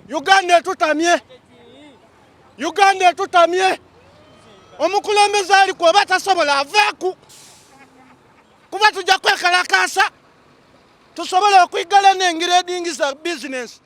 Uganda tutamye omukulembeze aliko batasobola avaaku kuba tujja kwekalakasa tusobole okwigala n'engrading za business.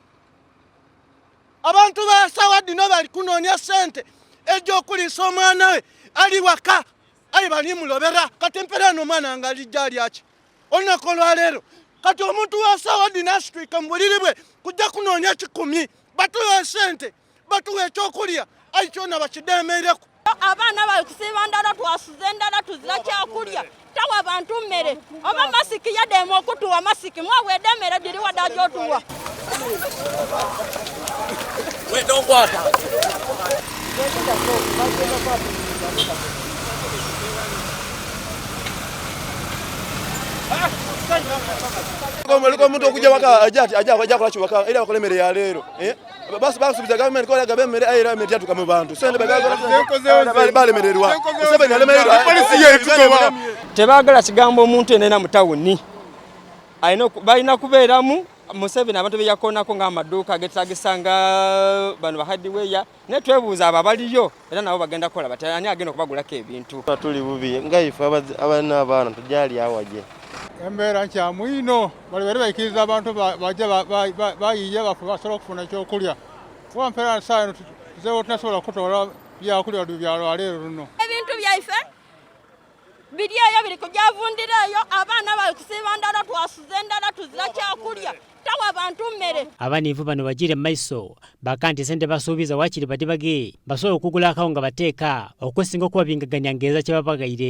Abantu ba Sawadi no bali kunoonya sente ej'okuliisa omwana we ali waka ali bali mulobera kati empera n'omwana nga alijja ali aki olunaku olwaleero kati omuntu wa Sawadi n'asitwika mu buliri bwe kujja kunoonya 10 batuwe sente batuwe ekyokulya ayi kyona bakideemereku. Abaana bakusiba ndala twasuze ndala tuzira kyakulya tawa abantu mmere oba masiki yademu okutuwa masiki mwabwedde emmere diri wadde agyotuwa. Omuntu okujja waka ajja kola kiwaka era bakola emmere ya leero basi basubiza gavumenti kola gabe emmere era emmere yatuka mu bantu sente balemererwa Museveni alemererwa polisi yetugoba tebaagala kigambo omuntu enena mu tawuni balina kubeeramu Museveni abantu beyakoonako ng'amaduuka agetagisanga bano bahadiweya naye twebuuza abo abaliyo era nabo bagenda kukola bati ani agenda okubagulako ebintu. Tuli bubi nga ife abalina abaana tujali awaje embeera nkyamu ino balibere bayikiriza abantu bajja bayiye basobola okufuna ekyokulya kuba mpeera saa eno tuzeewo tunasobola kutola byakulya byalo leero luno. Ebintu byaife biri eyo biri kujavundira eyo abaana bakusiba ndala twasuze ndala tuzira kyakulya tawa abantu mmere. Abanivu bano bagire maiso bakanti sente basuubiza wakiri badibage basobola okugula akawunga bateeka okwesinga okuba bingaganya ngeeza kye babagaire.